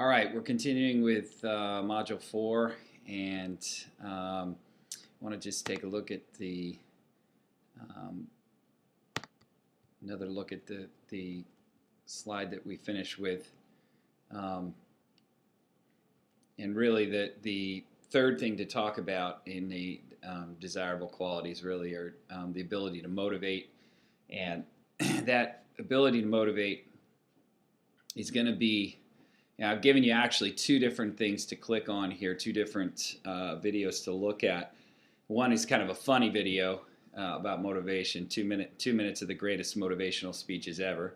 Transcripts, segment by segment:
All right, we're continuing with Module 4, and want to just take a look at um, another look at the slide that we finished with. And really the third thing to talk about in the desirable qualities really are the ability to motivate, and that ability to motivate is going to be, I've given you actually two different things to click on here, two different videos to look at. One is kind of a funny video about motivation, 2 minutes of the greatest motivational speeches ever,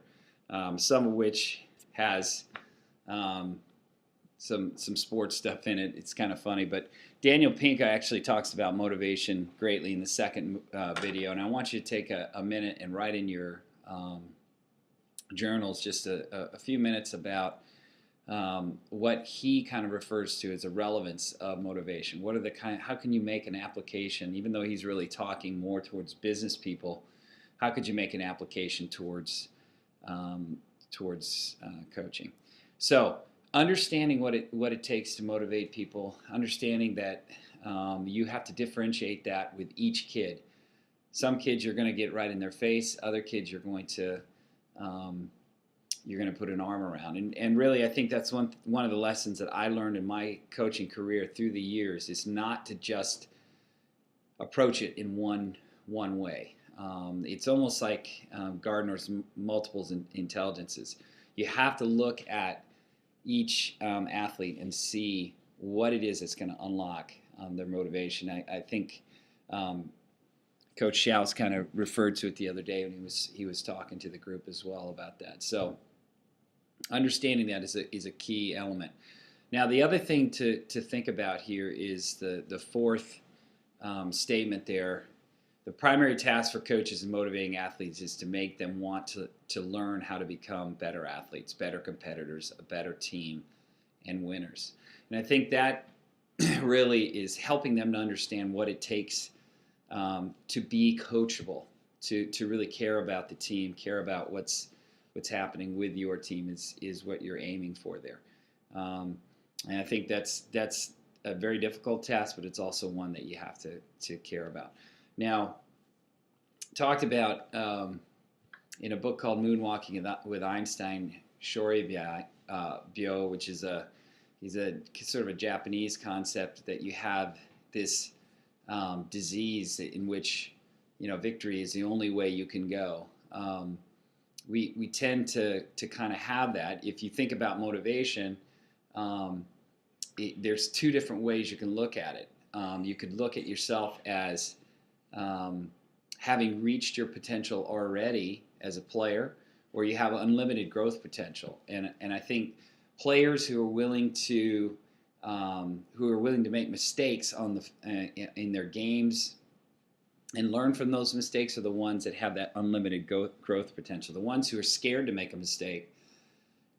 some of which has some sports stuff in it. It's kind of funny, but Daniel Pink actually talks about motivation greatly in the second video, and I want you to take a minute and write in your journals just a few minutes about what he kind of refers to as the relevance of motivation. What are how can you make an application, even though he's really talking more towards business people, how could you make an application towards coaching? So understanding what it takes to motivate people, understanding that you have to differentiate that with each kid. Some kids you're going to get right in their face, other kids you're going to put an arm around. And really, I think that's one of the lessons that I learned in my coaching career through the years is not to just approach it in one way. It's almost like Gardner's multiple intelligences. You have to look at each athlete and see what it is that's going to unlock their motivation. I think Coach Schaus kind of referred to it the other day when he was talking to the group as well about that. So understanding that is a key element. Now, the other thing to think about here is the fourth statement there. The primary task for coaches in motivating athletes is to make them want to learn how to become better athletes, better competitors, a better team, and winners. And I think that really is helping them to understand what it takes to be coachable, to really care about the team, care about what's happening with your team is what you're aiming for there. And I think that's a very difficult task, but it's also one that you have to care about. Now, talked about in a book called Moonwalking with Einstein, Shori Byo, which is he's a sort of a Japanese concept that you have this disease in which victory is the only way you can go. We tend to kind of have that. If you think about motivation, there's two different ways you can look at it. You could look at yourself as having reached your potential already as a player, or you have unlimited growth potential. And I think players who are willing to make mistakes in their games and learn from those mistakes are the ones that have that unlimited growth potential. The ones who are scared to make a mistake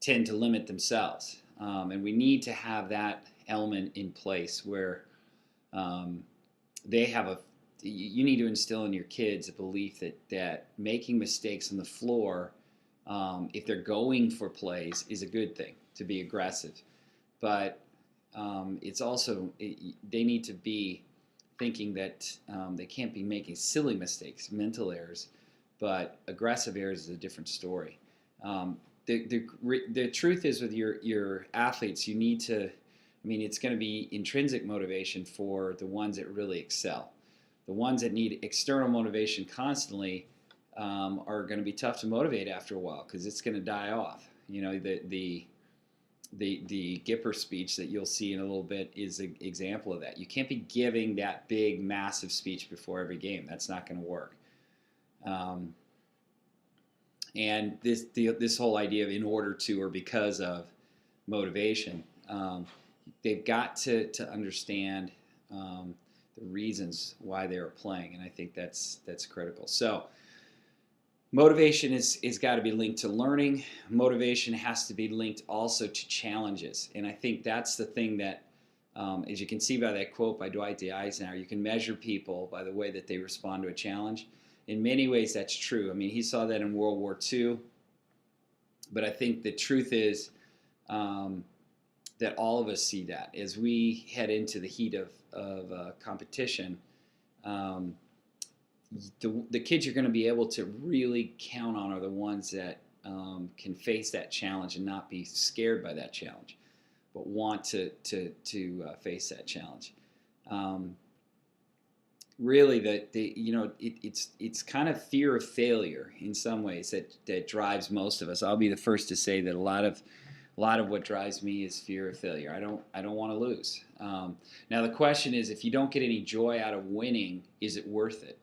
tend to limit themselves. And we need to have that element in place where you need to instill in your kids a belief that making mistakes on the floor, if they're going for plays, is a good thing, to be aggressive. But it's also, they need to be thinking that they can't be making silly mistakes, mental errors, but aggressive errors is a different story. The truth is with your athletes, you need to, it's going to be intrinsic motivation for the ones that really excel. The ones that need external motivation constantly are going to be tough to motivate after a while because it's going to die off. The Gipper speech that you'll see in a little bit is an example of that. You can't be giving that big, massive speech before every game. That's not going to work. And this whole idea of in order to or because of motivation, they've got to understand the reasons why they're playing, and I think that's critical. So motivation is got to be linked to learning. Motivation has to be linked also to challenges, and I think that's the thing that, as you can see by that quote by Dwight D. Eisenhower, you can measure people by the way that they respond to a challenge. In many ways, that's true. He saw that in World War II, but I think the truth is that all of us see that as we head into the heat of competition. Um, the kids you're going to be able to really count on are the ones that can face that challenge and not be scared by that challenge, but want to face that challenge. Um, Really, it's kind of fear of failure in some ways that drives most of us. I'll be the first to say that a lot of what drives me is fear of failure. I don't want to lose. Now the question is, if you don't get any joy out of winning, is it worth it?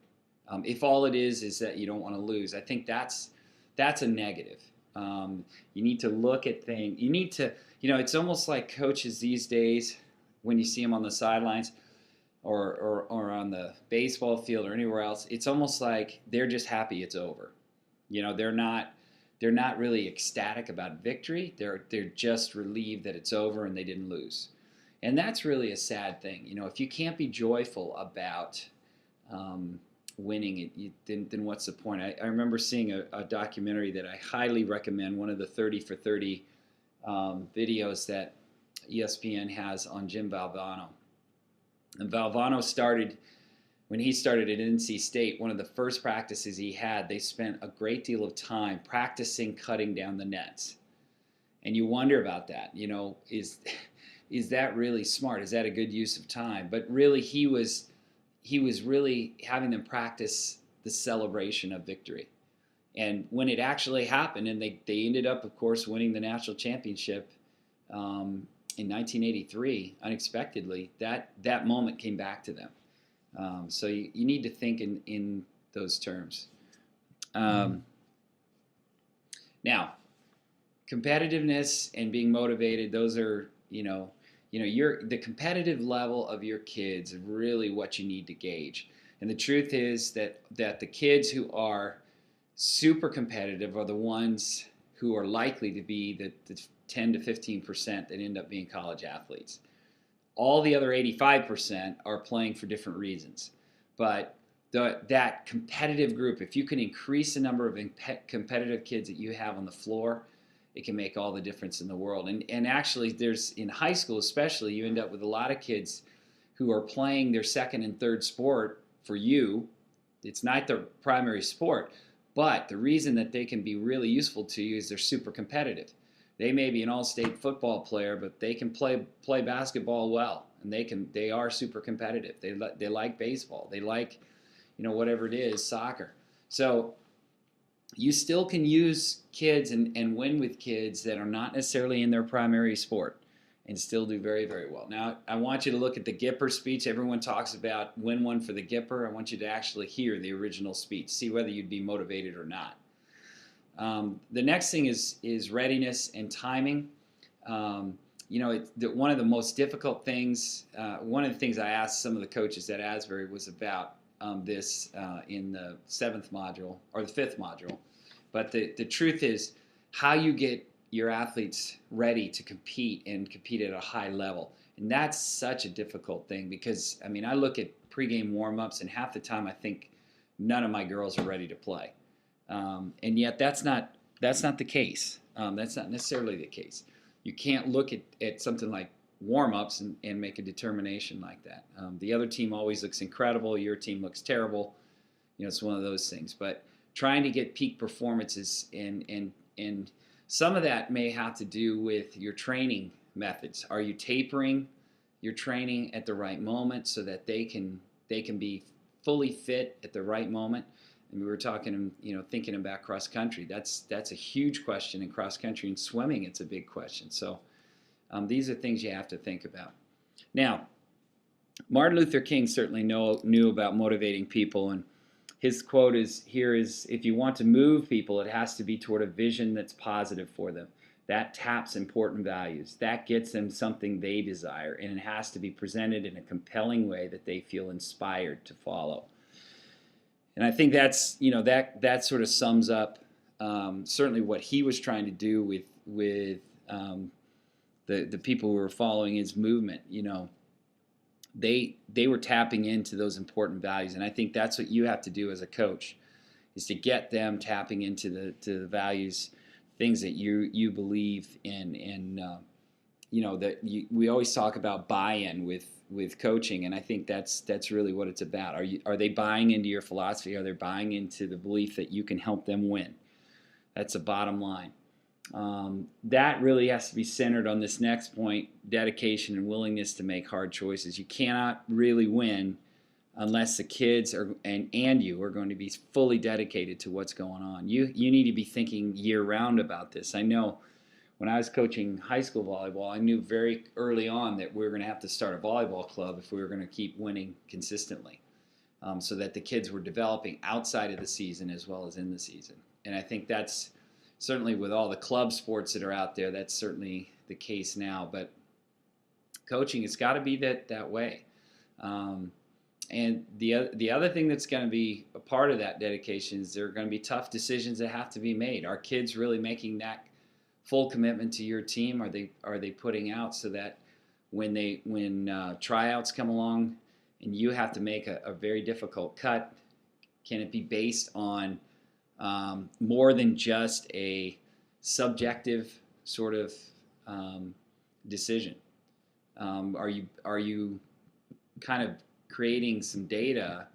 If all it is that you don't want to lose, I think that's a negative. You need to look at things. You need to, it's almost like coaches these days when you see them on the sidelines or on the baseball field or anywhere else. It's almost like they're just happy it's over. They're not really ecstatic about victory. They're just relieved that it's over and they didn't lose. And that's really a sad thing. If you can't be joyful about winning, then what's the point? I remember seeing a documentary that I highly recommend, one of the 30 for 30 videos that ESPN has on Jim Valvano. And Valvano when he started at NC State, one of the first practices he had, they spent a great deal of time practicing cutting down the nets. And you wonder about that. Is that really smart? Is that a good use of time? But really, he was really having them practice the celebration of victory. And when it actually happened, and they ended up, of course, winning the national championship in 1983, unexpectedly, that moment came back to them. So you need to think in those terms. Now, competitiveness and being motivated, those are, the competitive level of your kids is really what you need to gauge. And the truth is that the kids who are super competitive are the ones who are likely to be the 10 to 15% that end up being college athletes. All the other 85% are playing for different reasons. But that competitive group, if you can increase the number of competitive kids that you have on the floor, it can make all the difference in the world. And actually, in high school especially, you end up with a lot of kids who are playing their second and third sport for you. It's not their primary sport, but the reason that they can be really useful to you is they're super competitive. They may be an all-state football player, but they can play basketball well, and they are super competitive. They like baseball. They like, whatever it is, soccer. So you still can use kids and win with kids that are not necessarily in their primary sport and still do very, very well. Now, I want you to look at the Gipper speech. Everyone talks about win one for the Gipper. I want you to actually hear the original speech, see whether you'd be motivated or not. The next thing is readiness and timing. One of the most difficult things, one of the things I asked some of the coaches at Asbury was about this in the 7th module or the 5th module. But the truth is how you get your athletes ready to compete and compete at a high level. And that's such a difficult thing because, I look at pregame warm-ups and half the time I think none of my girls are ready to play. And yet that's not the case. That's not necessarily the case. You can't look at something like warm-ups and make a determination like that. The other team always looks incredible. Your team looks terrible. It's one of those things. But trying to get peak performances and some of that may have to do with your training methods. Are you tapering your training at the right moment so that they can be fully fit at the right moment? And we were talking, thinking about cross country. That's a huge question in cross country. And swimming, it's a big question. So these are things you have to think about. Now, Martin Luther King certainly knew about motivating people, and his quote is, if you want to move people, it has to be toward a vision that's positive for them. That taps important values. That gets them something they desire, and it has to be presented in a compelling way that they feel inspired to follow. And I think that's, that sort of sums up certainly what he was trying to do with the people who were following his movement. They were tapping into those important values, and I think that's what you have to do as a coach, is to get them tapping into the values, things that you believe in, we always talk about buy-in with coaching, and I think that's really what it's about. Are they buying into your philosophy? Are they buying into the belief that you can help them win? That's the bottom line. That really has to be centered on this next point: dedication and willingness to make hard choices. You cannot really win unless the kids and you are going to be fully dedicated to what's going on. You need to be thinking year round about this. I know when I was coaching high school volleyball, I knew very early on that we were going to have to start a volleyball club if we were going to keep winning consistently, so that the kids were developing outside of the season as well as in the season. And I think that's certainly, with all the club sports that are out there, that's certainly the case now. But coaching, it's got to be that way. And the other thing that's going to be a part of that dedication is there are going to be tough decisions that have to be made. Are kids really making that full commitment to your team? Are they putting out so that when tryouts come along and you have to make a very difficult cut, can it be based on more than just a subjective sort of decision? Are you kind of creating some data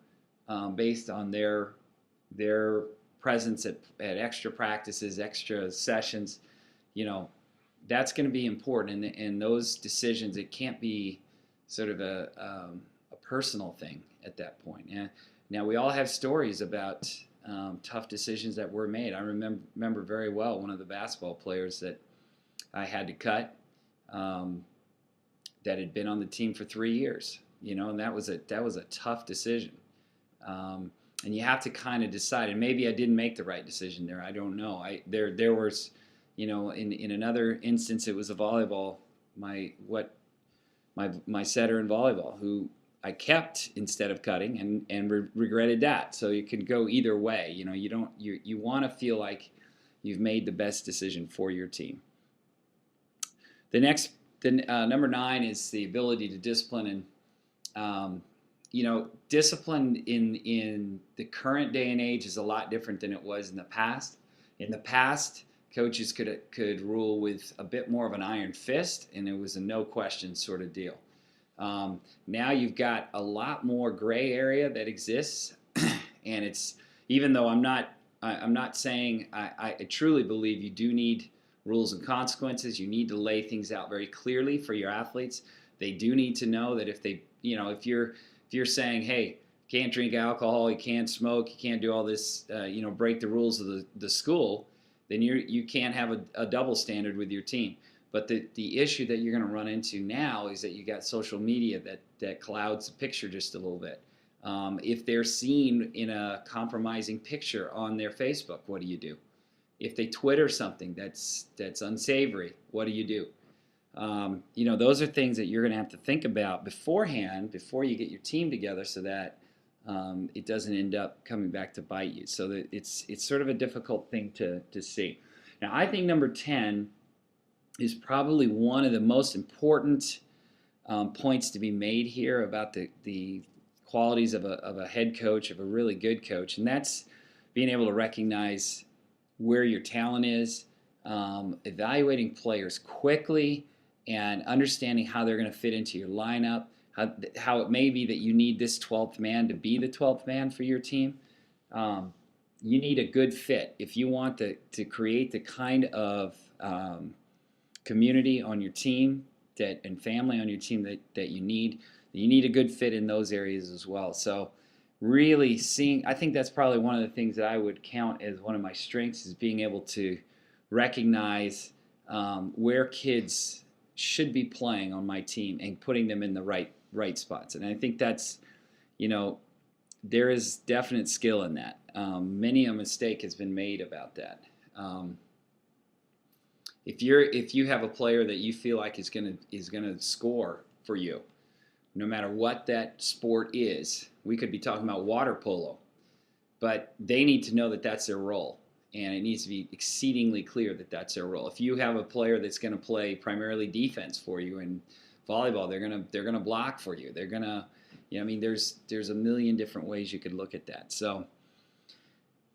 based on their presence at extra practices, extra sessions? That's going to be important. And those decisions, it can't be sort of a personal thing at that point. And now we all have stories about tough decisions that were made. I remember very well one of the basketball players that I had to cut, that had been on the team for 3 years. And that was a tough decision. And you have to kind of decide. And maybe I didn't make the right decision there. I don't know. There was, in another instance, it was a volleyball, my setter in volleyball, who I kept instead of cutting, and regretted that. So you can go either way. You want to feel like you've made the best decision for your team. Number 9 is the ability to discipline. And discipline in the current day and age is a lot different than it was in the past. In the past, coaches could rule with a bit more of an iron fist, and it was a no question sort of deal. Now you've got a lot more gray area that exists, and it's, even though I'm not saying, I truly believe you do need rules and consequences. You need to lay things out very clearly for your athletes. They do need to know that if you're saying, hey, you can't drink alcohol, you can't smoke, you can't do all this, break the rules of the school, then you can't have a double standard with your team. But the issue that you're going to run into now is that you got social media that clouds the picture just a little bit. If they're seen in a compromising picture on their Facebook, what do you do? If they Twitter something that's unsavory, what do you do? Those are things that you're going to have to think about beforehand, before you get your team together, so that it doesn't end up coming back to bite you. So that it's sort of a difficult thing to see. Now, I think number 10 is probably one of the most important points to be made here about the qualities of a head coach, of a really good coach, and that's being able to recognize where your talent is, evaluating players quickly, and understanding how they're going to fit into your lineup, how it may be that you need this 12th man to be the 12th man for your team. You need a good fit. If you want to create the kind of community on your team and family on your team that you need a good fit in those areas as well. So really I think that's probably one of the things that I would count as one of my strengths, is being able to recognize where kids should be playing on my team and putting them in the right spots. And I think that's, there is definite skill in that. Many a mistake has been made about that. If you have a player that you feel like is gonna score for you, no matter what that sport is, we could be talking about water polo, but they need to know that that's their role, and it needs to be exceedingly clear that that's their role. If you have a player that's going to play primarily defense for you in volleyball, they're gonna block for you. They're gonna, there's a million different ways you could look at that. So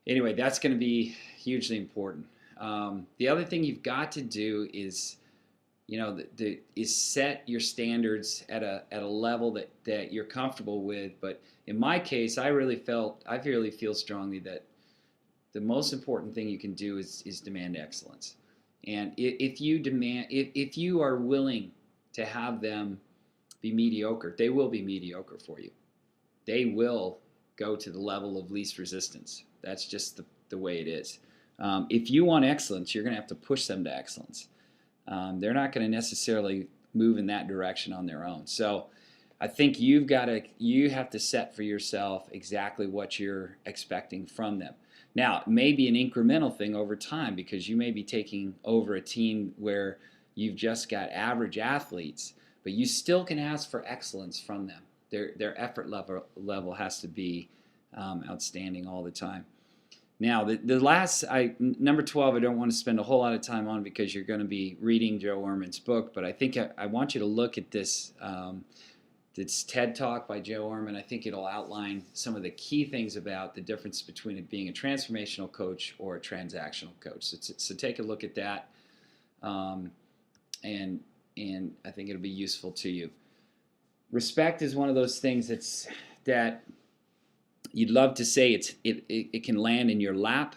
anyway, that's going to be hugely important. The other thing you've got to do is is set your standards at a level that you're comfortable with. But in my case, I really feel strongly that the most important thing you can do is demand excellence. And if you are willing to have them be mediocre, they will be mediocre for you. They will go to the level of least resistance. That's just the way it is. If you want excellence, you're going to have to push them to excellence. They're not going to necessarily move in that direction on their own. So I think you have to set for yourself exactly what you're expecting from them. Now, it may be an incremental thing over time because you may be taking over a team where you've just got average athletes, but you still can ask for excellence from them. Their effort level has to be outstanding all the time. Now, the last, number 12, I don't want to spend a whole lot of time on because you're going to be reading Joe Ehrmann's book, but I think I want you to look at this TED Talk by Joe Ehrmann. I think it'll outline some of the key things about the difference between it being a transformational coach or a transactional coach. So take a look at that, and I think it'll be useful to you. Respect is one of those things that you'd love to say it can land in your lap,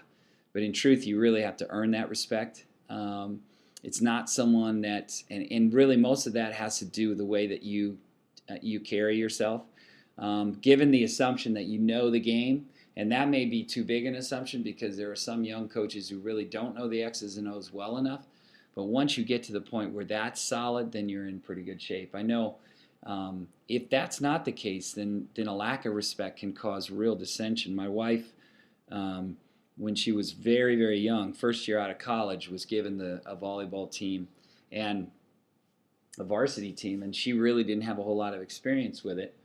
but in truth, you really have to earn that respect. It's not someone and really most of that has to do with the way that you carry yourself. Given the assumption that you know the game, and that may be too big an assumption because there are some young coaches who really don't know the X's and O's well enough. But once you get to the point where that's solid, then you're in pretty good shape. I know if that's not the case, then a lack of respect can cause real dissension. My wife, when she was very, very young, first year out of college, was given a volleyball team and a varsity team, and she really didn't have a whole lot of experience with it.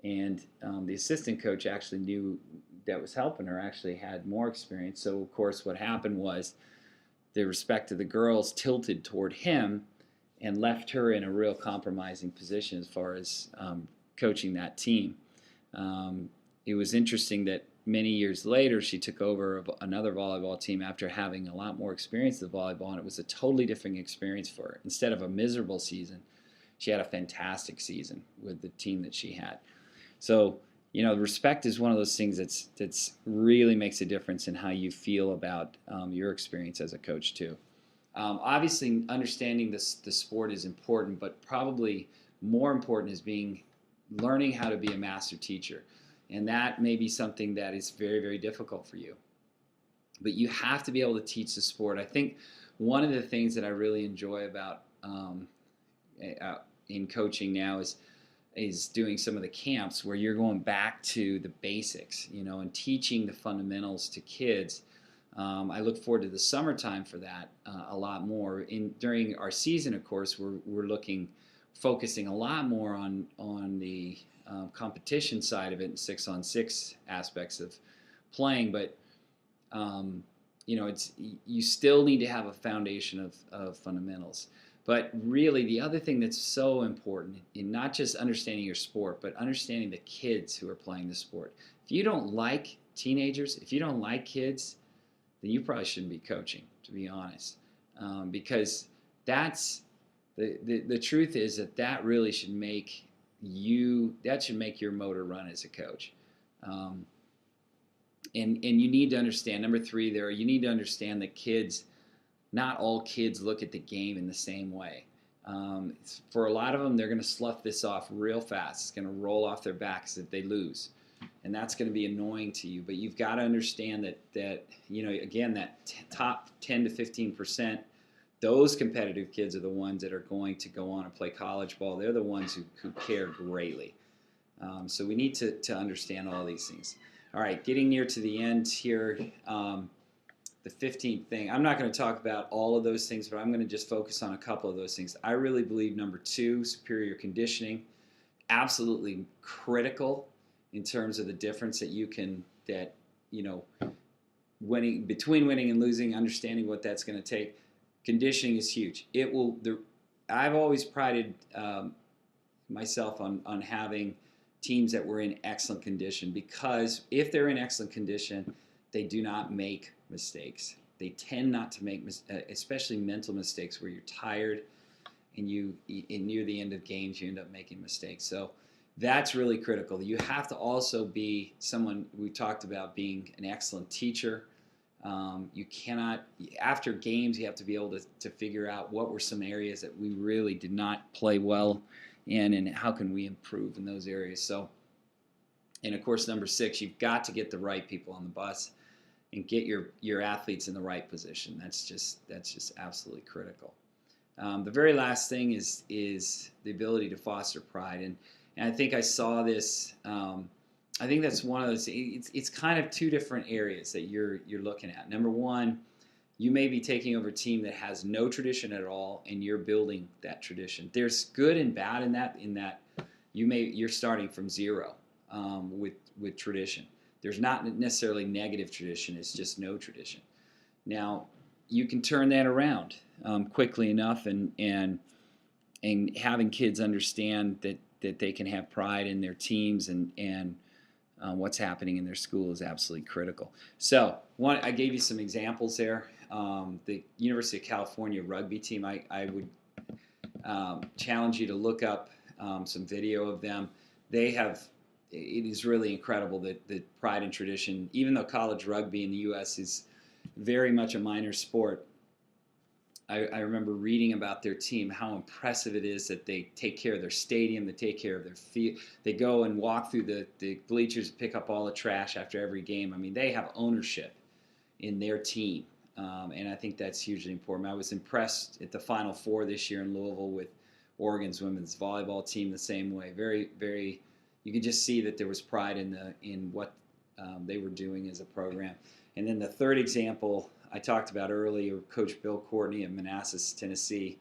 And the assistant coach actually knew that was helping her, actually had more experience. So, of course, what happened was the respect of the girls tilted toward him and left her in a real compromising position as far as coaching that team. It was interesting that many years later she took over another volleyball team after having a lot more experience with volleyball, and it was a totally different experience for her. Instead of a miserable season, she had a fantastic season with the team that she had. So, respect is one of those things that's really makes a difference in how you feel about your experience as a coach too. Obviously, understanding the sport is important, but probably more important is learning how to be a master teacher. And that may be something that is very, very difficult for you. But you have to be able to teach the sport. I think one of the things that I really enjoy about in coaching now is doing some of the camps where you're going back to the basics, and teaching the fundamentals to kids. I look forward to the summertime for that a lot more. During our season, of course, we're focusing a lot more on the competition side of it and 6-on-6 aspects of playing. But you still need to have a foundation of fundamentals. But really, the other thing that's so important in not just understanding your sport, but understanding the kids who are playing the sport. If you don't like teenagers, if you don't like kids, then you probably shouldn't be coaching, to be honest, because that's the truth is that really should make your motor run as a coach, and you need to understand. Number 3, you need to understand that not all kids look at the game in the same way. For a lot of them, they're going to slough this off real fast. It's going to roll off their backs if they lose. And that's going to be annoying to you. But you've got to understand that again, that top 10 to 15%, those competitive kids are the ones that are going to go on and play college ball. They're the ones who care greatly. So we need to understand all these things. All right, getting near to the end here. The 15th thing. I'm not going to talk about all of those things, but I'm going to just focus on a couple of those things. I really believe number 2, superior conditioning, absolutely critical in terms of the difference between winning and losing, understanding what that's going to take. Conditioning is huge. I've always prided myself on having teams that were in excellent condition, because if they're in excellent condition, they do not make mistakes. They tend not to make, especially mental mistakes where you're tired and near the end of games you end up making mistakes. So that's really critical. You have to also be someone, we talked about being an excellent teacher. You cannot, after games, you have to be able to figure out what were some areas that we really did not play well in, and how can we improve in those areas. So, and of course, number 6, you've got to get the right people on the bus and get your athletes in the right position. That's just absolutely critical. The very last thing is the ability to foster pride, and I think I saw this. I think that's one of those. It's kind of two different areas that you're looking at. Number one, you may be taking over a team that has no tradition at all, and you're building that tradition. There's good and bad in that. You're starting from zero with tradition. There's not necessarily negative tradition. It's just no tradition. Now, you can turn that around quickly enough, and having kids understand that they can have pride in their teams and what's happening in their school is absolutely critical. So, I gave you some examples there. The University of California rugby team, I would challenge you to look up some video of them. It is really incredible that the pride and tradition, even though college rugby in the U.S. is very much a minor sport, I remember reading about their team, how impressive it is that they take care of their stadium, they take care of their field. They go and walk through the bleachers, pick up all the trash after every game. I mean, they have ownership in their team, and I think that's hugely important. I was impressed at the Final Four this year in Louisville with Oregon's women's volleyball team the same way. Very, very, you could just see that there was pride in what they were doing as a program. And then the third example I talked about earlier, Coach Bill Courtney of Manassas, Tennessee.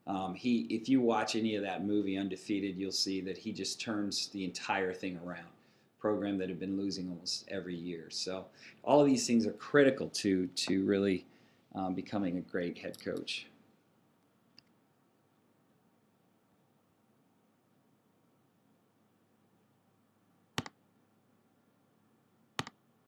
If you watch any of that movie, Undefeated, you'll see that he just turns the entire thing around. Program that had been losing almost every year. So all of these things are critical to really becoming a great head coach.